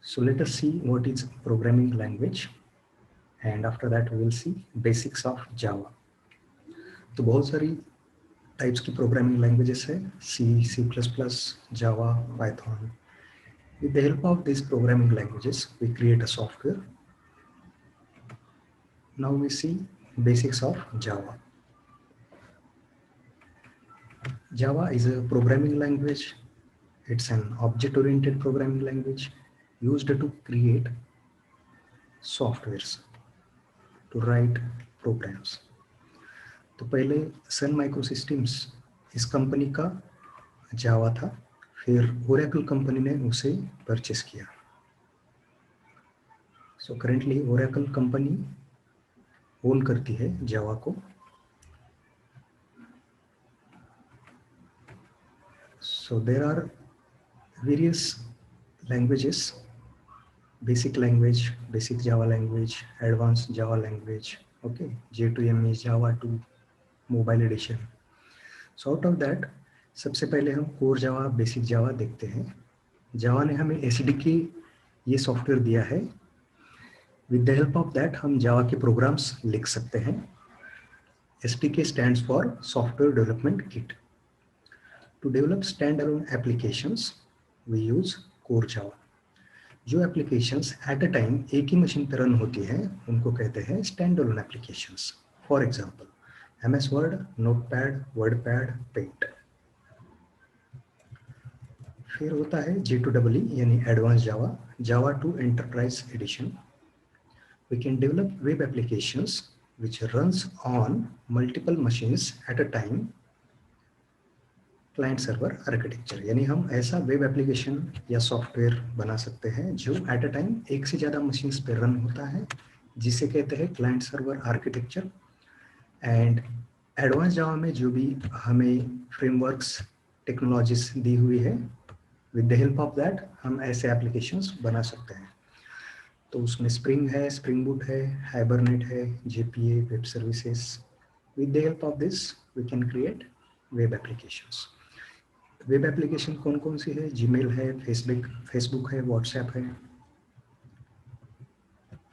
So let us see what is programming language, and after that we will see basics of Java. तो बहुत सारी types की programming languages है, C++, Java, Python. With the help of these programming languages, we create a software. Now we see basics of Java. Java is a programming language. It's an object-oriented programming language used to create softwares, to write programs. तो पहले सन Microsystems इस company का जावा था, फिर Oracle company ने उसे purchase किया. So currently Oracle company own करती है जावा को. So there are various languages, basic language, basic Java language, advance Java language, okay, J2ME, Java 2, mobile edition. So out of that सबसे पहले हम core Java, basic जावा देखते हैं. जावा ने हमें SDK ये सॉफ्टवेयर दिया है. With the help of that हम जावा के प्रोग्राम्स लिख सकते हैं. SDK stands for software development kit. To develop stand alone applications we use core Java. जो एप्लीकेशंस एट अ टाइम एक ही मशीन पर रन होती हैं उनको कहते हैं stand alone applications. For example MS Word, Notepad, WordPad, Paint. फिर होता है J2EE यानी advance Java, Java 2 enterprise edition. We can develop web applications which runs on multiple machines at a time. Client server architecture यानी हम ऐसा web application या software बना सकते हैं जो एट अ टाइम एक से ज़्यादा मशीन्स पे रन होता है, जिसे कहते हैं client server architecture. And advance जावा में जो भी हमें फ्रेमवर्क्स, टेक्नोलॉजीज दी हुई है, with the help of that हम ऐसे एप्लीकेशंस बना सकते हैं. तो उसमें स्प्रिंग है, स्प्रिंग बूट है, हाइबरनेट है, JPA, web services. With the help of this we can create web applications. Web application कौन कौन सी है? जीमेल है, फेसबुक है, व्हाट्सएप है.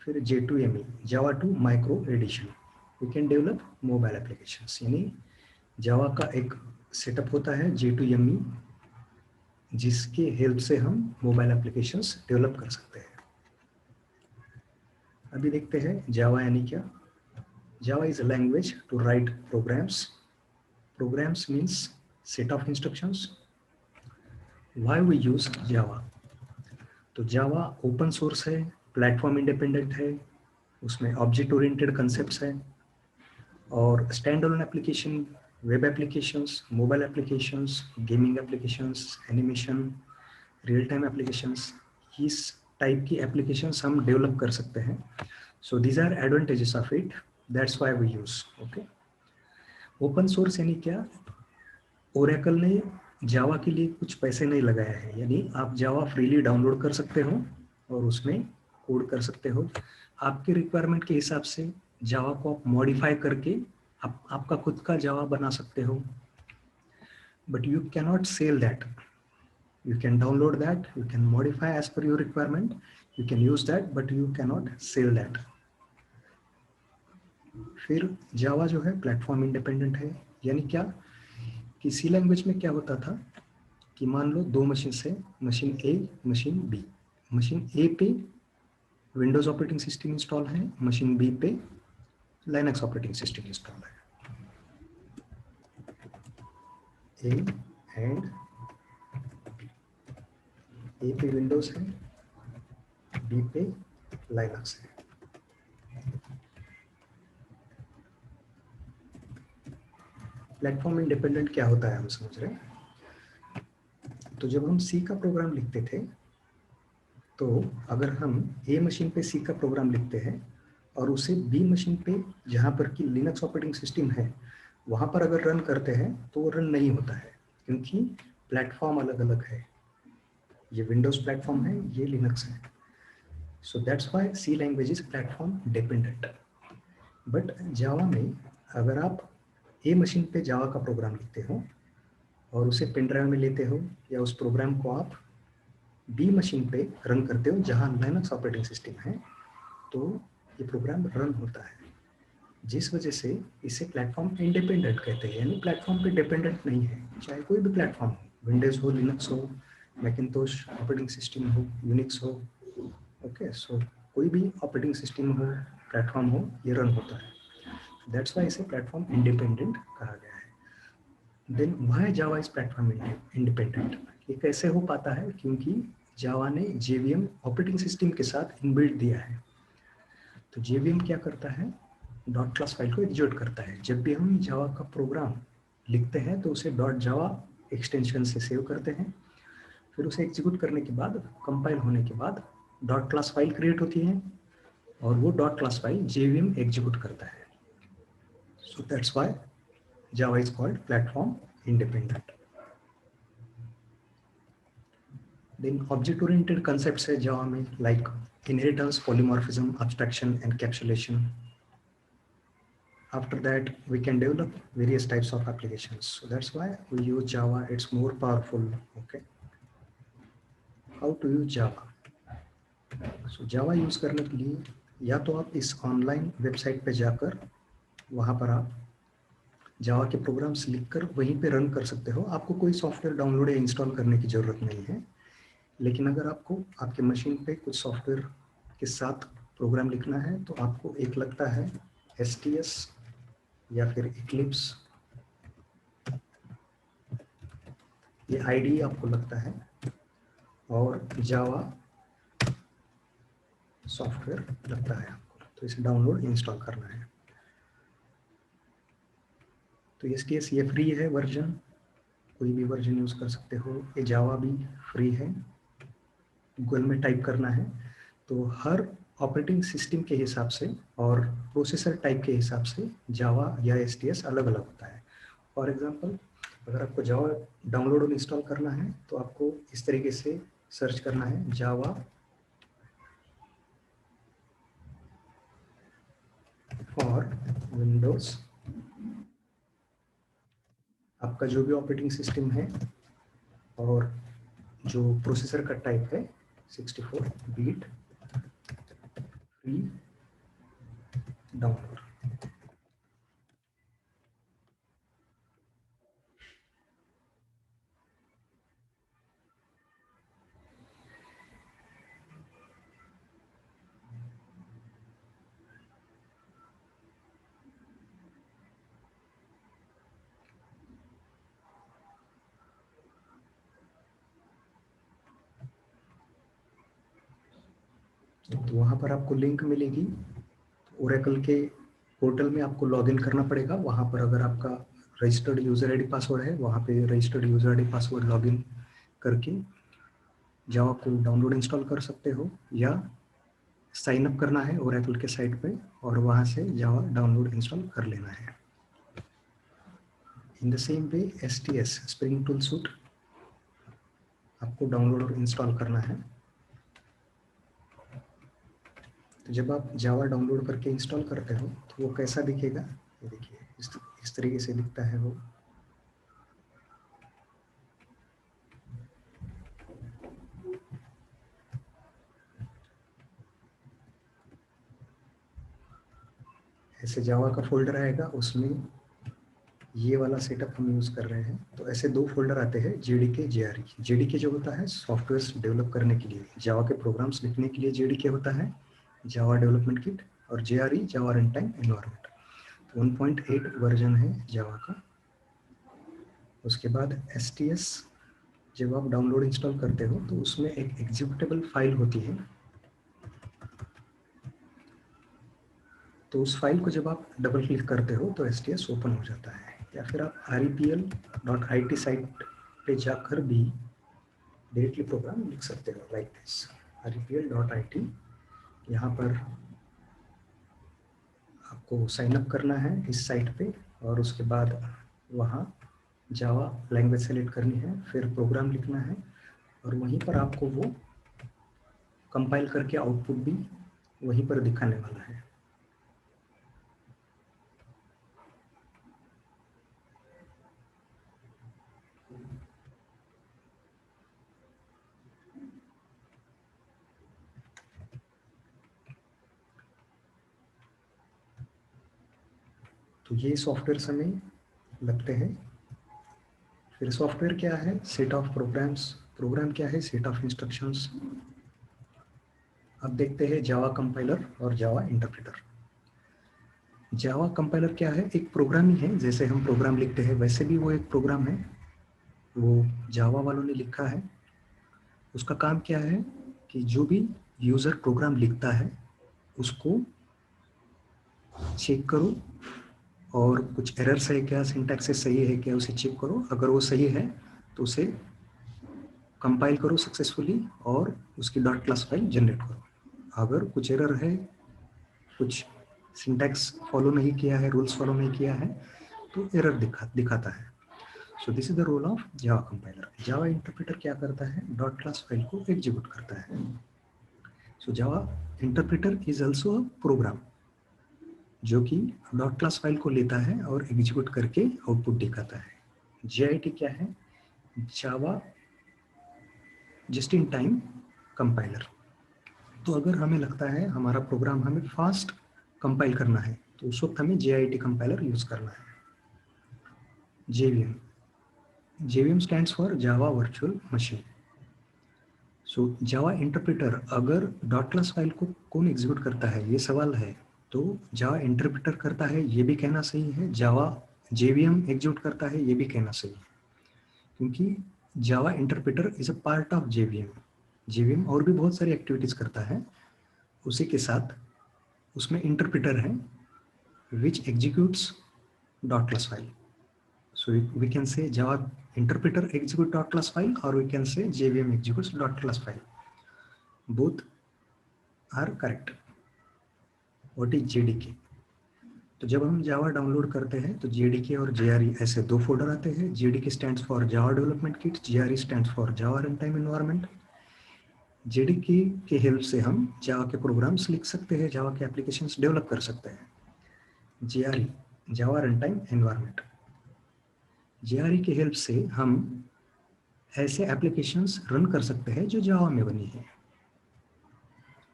फिर J2ME, Java 2 micro edition. We can develop mobile applications यानी जावा का एक सेटअप होता है J2ME, जिसके हेल्प से हम मोबाइल एप्लीकेशंस डेवलप कर सकते हैं. अभी देखते हैं जावा यानी क्या. Java is a language to write programs. Programs means set of instructions. Why we use Java? तो जावा ओपन सोर्स है, प्लेटफॉर्म इंडिपेंडेंट है, उसमें ऑब्जेक्ट ओरिएंटेड कंसेप्ट्स है, और stand alone application, web applications, mobile applications, gaming applications, animation, real time applications, इस type की applications हम develop कर सकते हैं. So these are advantages of it, that's why we use. Okay, open source यानी क्या? ओरेकल ने जावा के लिए कुछ पैसे नहीं लगाया है, यानी आप जावा फ्रीली डाउनलोड कर सकते हो और उसमें कोड कर सकते हो. आपके रिक्वायरमेंट के हिसाब से जावा को आप मॉडिफाई करके आपका खुद का जावा बना सकते हो. But you can not sell that. You can download that, you can modify as per your requirement, you can use that, but you can not sell that. फिर जावा जो है प्लेटफॉर्म इंडिपेंडेंट है. यानी क्या कि सी लैंग्वेज में क्या होता था कि मान लो दो मशीन से, मशीन ए, मशीन बी. मशीन ए पे विंडोज ऑपरेटिंग सिस्टम इंस्टॉल है, मशीन बी पे लाइनक्स ऑपरेटिंग सिस्टम इंस्टॉल है. ए एंड ए पे विंडोज है, बी पे लाइनक्स है. प्लेटफॉर्म इंडिपेंडेंट क्या होता है हम समझ रहे हैं. तो जब हम सी का प्रोग्राम लिखते थे, तो अगर हम ए मशीन पे सी का प्रोग्राम लिखते हैं और उसे बी मशीन पे, जहाँ पर कि लिनक्स ऑपरेटिंग सिस्टम है, वहाँ पर अगर रन करते हैं तो वो रन नहीं होता है, क्योंकि प्लेटफॉर्म अलग अलग है. ये विंडोज प्लेटफॉर्म है, ये लिनक्स है. So that's why C language is platform dependent. But Java में अगर आप ए मशीन पे जावा का प्रोग्राम लिखते हो और उसे पेन ड्राइव में लेते हो, या उस प्रोग्राम को आप बी मशीन पे रन करते हो जहां लिनक्स ऑपरेटिंग सिस्टम है, तो ये प्रोग्राम रन होता है, जिस वजह से इसे प्लेटफॉर्म इंडिपेंडेंट कहते हैं, यानी प्लेटफॉर्म पे डिपेंडेंट नहीं है, चाहे कोई भी प्लेटफॉर्म हो, विंडोज हो, लिनक्स हो, मैकिंतोश ऑपरेटिंग सिस्टम हो, यूनिक्स हो, ओके, सो कोई भी ऑपरेटिंग सिस्टम हो, प्लेटफॉर्म हो, ये रन होता है। दैट्स वाई इसे प्लेटफॉर्म इंडिपेंडेंट कहा गया है। Then why Java is platform independent? ये कैसे हो पाता है? क्योंकि जावा ने जेवीएम ऑपरेटिंग सिस्टम के साथ इनबिल्ट दिया है। तो जेवीएम क्या करता है? डॉट क्लास फाइल को एग्जीक्यूट करता है। जब भी हम जावा का प्रोग्राम लिखते हैं तो उसे डॉट जावा एक्सटेंशन से सेव करते हैं, फिर उसे एग्जीक्यूट करने के बाद, कंपाइल होने के बाद डॉट क्लास फाइल क्रिएट होती है और वो dot class file JVM execute करता है। So that's why Java is called platform independent. Then object oriented concepts है जावा में, like inheritance, polymorphism, abstraction, encapsulation. After that we can develop various types of applications, so that's why we use Java. It's more powerful. Okay, how to use Java? So Java use करने के लिए या तो आप इस online website पे जाकर वहाँ पर आप जावा के प्रोग्राम्स लिखकर वहीं पे रन कर सकते हो। आपको कोई सॉफ्टवेयर डाउनलोड या इंस्टॉल करने की जरूरत नहीं है। लेकिन अगर आपको आपके मशीन पे कुछ सॉफ्टवेयर के साथ प्रोग्राम लिखना है तो आपको एक लगता है STS या फिर इक्लिप्स, ये IDE आपको लगता है, और जावा सॉफ्टवेयर लगता है आपको, तो इसे डाउनलोड इंस्टॉल करना है। तो STS ये फ्री है वर्जन, कोई भी वर्जन यूज कर सकते हो। ये जावा भी फ्री है, गूगल में टाइप करना है। तो हर ऑपरेटिंग सिस्टम के हिसाब से और प्रोसेसर टाइप के हिसाब से जावा या STS अलग अलग होता है। फॉर एग्जांपल, अगर आपको जावा डाउनलोड और इंस्टॉल करना है तो आपको इस तरीके से सर्च करना है, जावा फॉर विंडोज। आपका जो भी ऑपरेटिंग सिस्टम है और जो प्रोसेसर का टाइप है 64 बीट फ्री डाउनलोड। तो वहाँ पर आपको लिंक मिलेगी, ओरेकल के पोर्टल में आपको लॉगिन करना पड़ेगा। वहाँ पर अगर आपका रजिस्टर्ड यूजर आईडी पासवर्ड है, वहाँ पे registered user ID password login करके जावा को डाउनलोड इंस्टॉल कर सकते हो, या साइन अप करना है ओरेकल के साइट पे और वहाँ से जावा डाउनलोड इंस्टॉल कर लेना है। In the same way STS spring tool suit आपको डाउनलोड और इंस्टॉल करना है। तो जब आप जावा डाउनलोड करके इंस्टॉल करते हो तो वो कैसा दिखेगा, ये देखिए, इस तरीके से दिखता है वो। ऐसे जावा का फोल्डर आएगा, उसमें ये वाला सेटअप हम यूज कर रहे हैं। तो ऐसे दो फोल्डर आते हैं, JDK JRE। JDK जो होता है सॉफ्टवेयर डेवलप करने के लिए, जावा के प्रोग्राम्स लिखने के लिए JDK होता है, जावा डेवलपमेंट किट, और JRE जावा रन टाइम एनवायरनमेंट। 1.8 वर्जन है जावा का। उसके बाद STS जब आप डाउनलोड इंस्टॉल करते हो तो उसमें एक एग्जीक्यूटेबल फाइल होती है। तो उस फाइल को जब आप डबल क्लिक करते हो तो STS ओपन हो जाता है। या फिर आप repl.it साइट पे जाकर भी डायरेक्टली प्रोग्राम लिख सकते हो, लाइक दिस repl.it। यहाँ पर आपको साइन अप करना है इस साइट पे, और उसके बाद वहाँ जावा लैंग्वेज सेलेक्ट करनी है, फिर प्रोग्राम लिखना है, और वहीं पर आपको वो कंपाइल करके आउटपुट भी वहीं पर दिखाने वाला है। तो ये सॉफ्टवेयर हमें लगते हैं। फिर सॉफ्टवेयर क्या है? Set of programs. प्रोग्राम क्या है? Set of instructions. अब देखते हैं जावा कंपाइलर और जावा इंटरप्रेटर। जावा कंपाइलर क्या है? एक प्रोग्राम ही है, जैसे हम प्रोग्राम लिखते हैं वैसे भी वो एक प्रोग्राम है, वो जावा वालों ने लिखा है। उसका काम क्या है कि जो भी यूजर प्रोग्राम लिखता है उसको चेक करो, और कुछ एरर्स है क्या, सिंटैक्स सही है क्या, उसे चेक करो। अगर वो सही है तो उसे कंपाइल करो सक्सेसफुली और उसकी डॉट क्लास फाइल जनरेट करो। अगर कुछ एरर है, कुछ सिंटैक्स फॉलो नहीं किया है, रूल्स फॉलो नहीं किया है, तो एरर दिखाता है। So this is the role of Java compiler. Java interpreter क्या करता है? डॉट क्लास फाइल को एग्जीक्यूट करता है। So Java interpreter is also a program जो कि डॉट क्लास फाइल को लेता है और एग्जीक्यूट करके आउटपुट दिखाता है। JIT क्या है? जावा जस्ट इन टाइम कंपाइलर। तो अगर हमें लगता है हमारा प्रोग्राम हमें फास्ट कंपाइल करना है तो उस वक्त हमें JIT कंपाइलर यूज करना है। JVM। JVM stands for Java virtual machine. So Java interpreter, अगर डॉट क्लास फाइल को कौन एग्जीक्यूट करता है ये सवाल है, तो जावा इंटरप्रेटर करता है ये भी कहना सही है, जावा JVM एग्जीक्यूट करता है ये भी कहना सही है, क्योंकि जावा interpreter is a part of JVM। JVM और भी बहुत सारी एक्टिविटीज करता है, उसी के साथ उसमें इंटरप्रेटर है which executes dot class file. So we can say Java interpreter execute dot class file, or we can say JVM executes dot class file. Both are correct. What is JDK? तो जब हम Java download करते हैं तो JDK और JRE ऐसे दो folder आते हैं। JDK stands for Java development kit, JRE stands for Java run time environment. JDK के हेल्प से हम जावा के प्रोग्राम्स लिख सकते हैं, जावा के एप्लीकेशंस डेवलप कर सकते हैं। JRE जावा रन टाइम एनवायरनमेंट। JRE के हेल्प से हम ऐसे एप्लीकेशंस रन कर सकते हैं जो जावा में बनी है।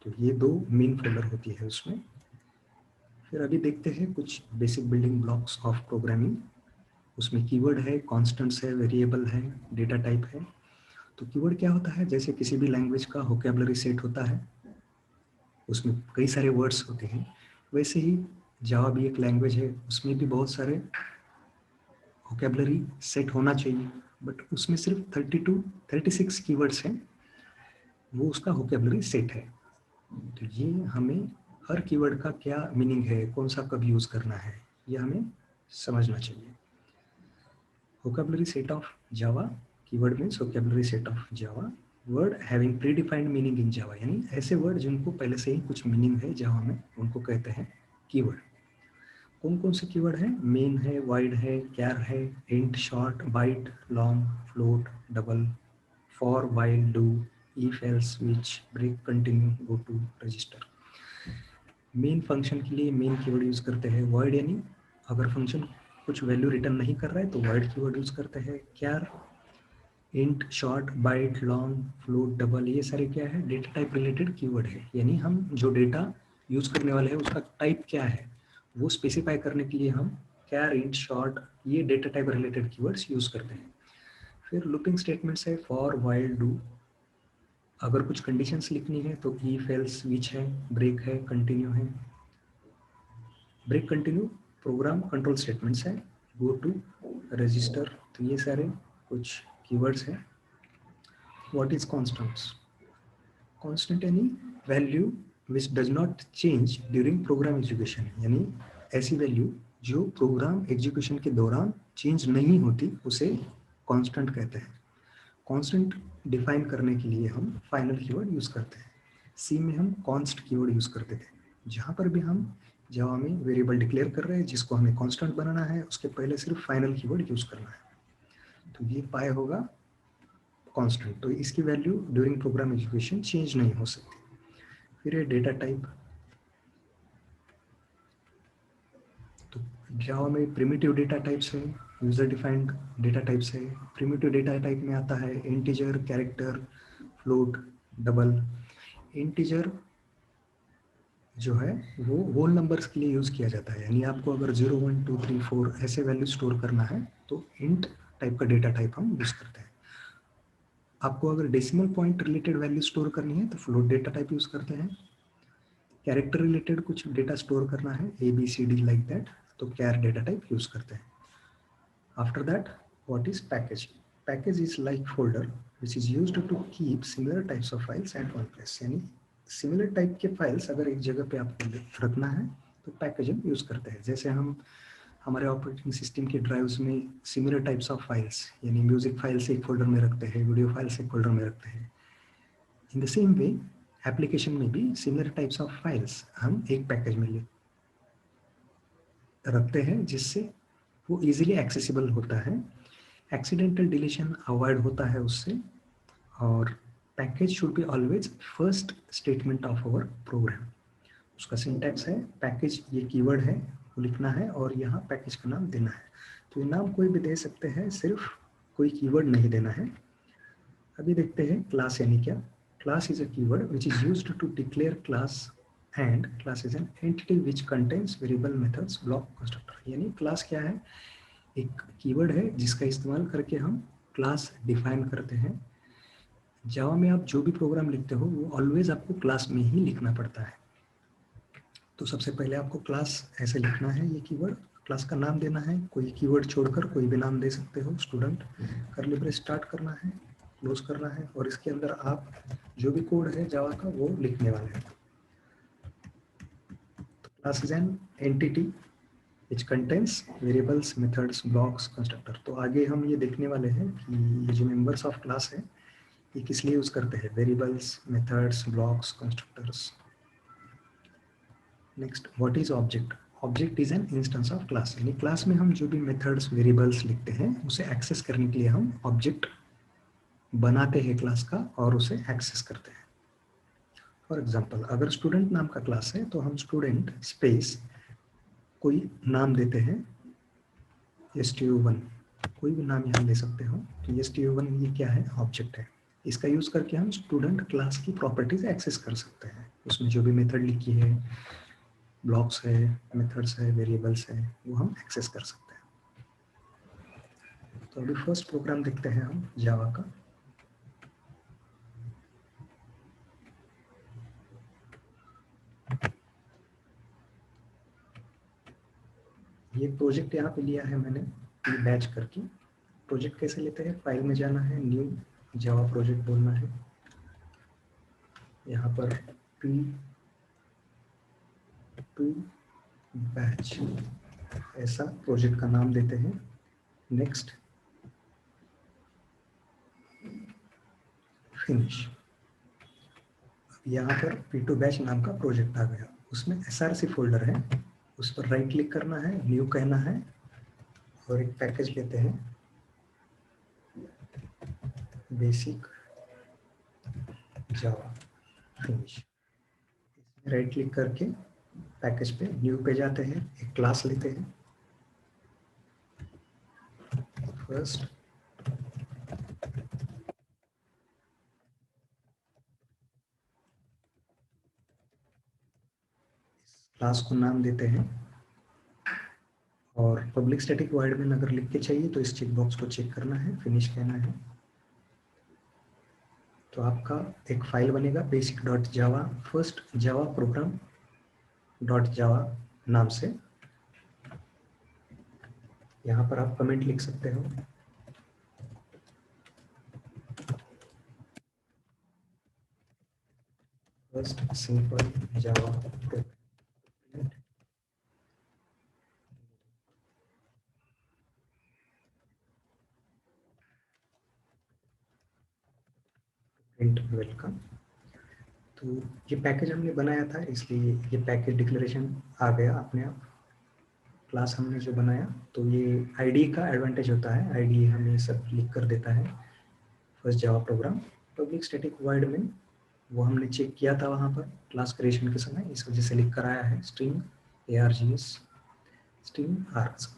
तो ये दो मेन फोल्डर होती है उसमें। फिर अभी देखते हैं कुछ basic building blocks of programming. उसमें कीवर्ड है, कॉन्स्टेंट्स है, वेरिएबल है, डेटा टाइप है। तो कीवर्ड क्या होता है? जैसे किसी भी लैंग्वेज का वोकैबुलरी सेट होता है, उसमें कई सारे वर्ड्स होते हैं, वैसे ही जावा भी एक लैंग्वेज है, उसमें भी बहुत सारे वोकैबुलरी सेट होना चाहिए, बट उसमें सिर्फ 36 कीवर्ड्स हैं, वो उसका वोकैबुलरी सेट है। तो ये हमें हर कीवर्ड का क्या मीनिंग है, कौन सा कब यूज करना है, ये हमें समझना चाहिए। Vocabulary set of Java, keyword means vocabulary set of Java, word having predefined meaning in Java, यानी ऐसे वर्ड जिनको पहले से ही कुछ मीनिंग है जावा में, उनको कहते हैं कीवर्ड। कौन कौन से कीवर्ड है? मेन है, वाइड है, कैर है, int, short, byte, long, float, double, for, while, do, if, else, which, break, continue, go to, register. Main function के लिए मेन कीवर्ड यूज करते हैं। वर्ड यानी अगर फंक्शन कुछ वैल्यू रिटर्न नहीं कर रहा है तो वर्ड कीवर्ड यूज करते हैं। Char, int, short, byte, long, float, double, ये सारे क्या है? डेटा टाइप रिलेटेड कीवर्ड है, यानी हम जो डेटा यूज करने वाले हैं उसका टाइप क्या है वो स्पेसिफाई करने के लिए हम कैर, इंट, शॉर्ट, ये data type related keywords use करते हैं। फिर लूपिंग स्टेटमेंट्स है, फॉर, व्हाइल, डू। अगर कुछ कंडीशंस लिखनी है तो इफ, एल्स, व्हिच है, ब्रेक है, कंटिन्यू है। Break, continue program control statements है। गो टू, रजिस्टर, तो ये सारे कुछ कीवर्ड्स हैं। What is constants? कांस्टेंट यानी value which does not change during program execution, यानी ऐसी वैल्यू जो प्रोग्राम एग्जीक्यूशन के दौरान चेंज नहीं होती उसे कांस्टेंट कहते हैं। कांस्टेंट डिफाइन करने के लिए हम फाइनल कीवर्ड यूज करते हैं। सी में हम कॉन्स्ट कीवर्ड यूज करते थे। जहां पर भी हम जावा में वेरिएबल डिक्लेयर कर रहे हैं जिसको हमें कांस्टेंट बनाना है, उसके पहले सिर्फ फाइनल कीवर्ड यूज करना है। तो ये पाए होगा कांस्टेंट, तो इसकी value during program execution change नहीं हो सकती। फिर ये डेटा टाइप। तो जावा में प्रिमिटिव डेटा टाइप्स है, यूजर डिफाइंड डेटा टाइप्स है। प्रिमिटिव डेटा टाइप में आता है integer, character, float, double. Integer जो है वो होल नंबर्स के लिए यूज़ किया जाता है। यानी आपको अगर 0 1 2 3 4 ऐसे वैल्यू स्टोर करना है तो इंट टाइप का डेटा टाइप हम यूज़ करते हैं। आपको अगर decimal point related value store करनी है तो फ्लोट डेटा टाइप यूज़ करते हैं। कैरेक्टर रिलेटेड कुछ डेटा स्टोर करना है ABCD लाइक दैट, तो कैर डेटा टाइप यूज़ करते हैं। After that what is package? Package is like folder which is used to keep similar types of files at one place. यानी similar type के files अगर एक जगह पे आपको रखना है तो पैकेज हम यूज़ करते हैं। जैसे हम हमारे ऑपरेटिंग सिस्टम के ड्राइव्स में सिमिलर टाइप्स ऑफ फाइल्स यानी म्यूजिक फाइल्स एक फोल्डर में रखते हैं, वीडियो फाइल्स एक फोल्डर में रखते हैं। In the same way application में भी सिमिलर टाइप्स ऑफ फाइल्स हम एक पैकेज में रखते हैं जिससे वो इजीली एक्सेसिबल होता है। एक्सीडेंटल डिलीशन अवॉइड होता है उससे। और package should be always first statement of our program. उसका सिंटैक्स है पैकेज, ये कीवर्ड है वो लिखना है और यहाँ पैकेज का नाम देना है। तो ये नाम कोई भी दे सकते हैं, सिर्फ कोई कीवर्ड नहीं देना है। अभी देखते हैं क्लास यानी क्या। Class is a keyword which is used to declare class and class is an entity which contains variable methods block constructor. यानी क्लास क्या है? एक कीवर्ड है जिसका इस्तेमाल करके हम क्लास डिफाइन करते हैं। जावा में आप जो भी प्रोग्राम लिखते हो वो ऑलवेज आपको क्लास में ही लिखना पड़ता है। तो सबसे पहले आपको क्लास ऐसे लिखना है, ये कीवर्ड, क्लास का नाम देना है, कोई कीवर्ड छोड़कर कोई भी नाम दे सकते हो। स्टूडेंट कर्ली ब्रेस स्टार्ट करना है, क्लोज करना है और इसके अंदर आप जो भी कोड है जावा का वो लिखने वाले हैं। तो class is an entity which contains variables, methods, blocks, constructor। तो आगे हम ये देखने वाले हैं कि ये जो मेंबर्स ऑफ क्लास है ये किस लिए यूज करते हैं, variables, methods, blocks, constructors. Next what is object? Object is an instance of class. यानी क्लास में हम जो भी मेथड्स, वेरिएबल्स लिखते हैं उसे एक्सेस करने के लिए हम ऑब्जेक्ट बनाते हैं क्लास का और उसे एक्सेस करते हैं। फॉर एग्जाम्पल अगर स्टूडेंट नाम का क्लास है तो हम स्टूडेंट स्पेस कोई नाम देते हैं, stu1, कोई भी नाम यहाँ ले सकते हो। तो stu1 ये क्या है? ऑब्जेक्ट है। इसका यूज करके हम स्टूडेंट क्लास की प्रॉपर्टीज एक्सेस कर सकते हैं। उसमें जो भी मेथड लिखी है, ब्लॉक्स है, मेथड्स है, वेरिएबल्स है, वो हम एक्सेस कर सकते हैं। तो अभी फर्स्ट प्रोग्राम देखते हैं हम जावा का। ये प्रोजेक्ट यहाँ पे लिया है मैंने बैच करके। प्रोजेक्ट कैसे लेते हैं? फाइल में जाना है, न्यू जावा प्रोजेक्ट बोलना है, यहाँ पर P2 बैच ऐसा प्रोजेक्ट का नाम देते हैं। Next finish. यहाँ पर P2 बैच नाम का प्रोजेक्ट आ गया, उसमें SRC फोल्डर है, उस पर राइट क्लिक करना है, न्यू कहना है और एक पैकेज लेते हैं बेसिक जावा फिनिश। इसमें राइट क्लिक करके पैकेज पे न्यू पे जाते हैं, एक क्लास लेते हैं फर्स्ट, क्लास को नाम देते हैं और पब्लिक स्टैटिक वॉइड में अगर लिख के चाहिए तो इस चेक बॉक्स को चेक करना है, फिनिश कहना है। तो आपका एक फाइल बनेगा बेसिक डॉट जावा, फर्स्ट जावा प्रोग्राम डॉट जावा नाम से। यहाँ पर आप कमेंट लिख सकते हो, first simple Java program. Print welcome. तो ये पैकेज हमने बनाया था इसलिए ये पैकेज डिक्लेरेशन आ गया अपने आप। क्लास हमने जो बनाया तो ये आईडी का एडवांटेज होता है, आईडी हमें सब लिख कर देता है first Java program. Public static void में वो हमने चेक किया था वहाँ पर क्लास क्रिएशन के समय, इस वजह से लिख कर आया है स्ट्रिंग args स्ट्रिंग args।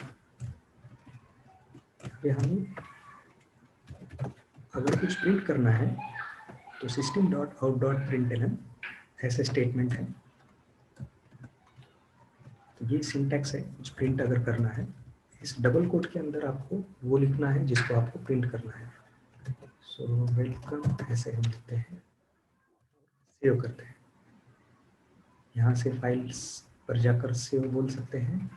अभी हमें अगर कुछ प्रिंट करना है तो system.out.println ऐसे स्टेटमेंट है। तो ये सिंटैक्स है, कुछ प्रिंट अगर करना है इस डबल कोट के अंदर आपको वो लिखना है जिसको आपको प्रिंट करना है। सो वेलकम ऐसे हम लिखते हैं, सेव करते हैं। यहाँ से फाइल्स पर जाकर सेव बोल सकते हैं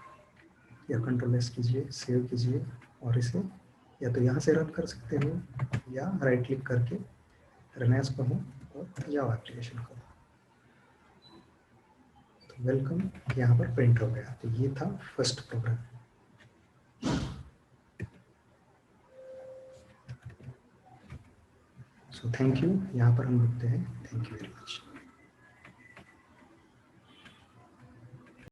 या कंट्रोल एस कीजिए, सेव कीजिए और इसे या तो यहाँ से रन कर सकते हो या राइट क्लिक करके रन एज कहो और जावा एप्लीकेशन कहो। तो वेलकम यहाँ पर प्रिंट हो गया। तो ये था first program. So thank you, यहाँ पर हम रुकते हैं। Thank you very much.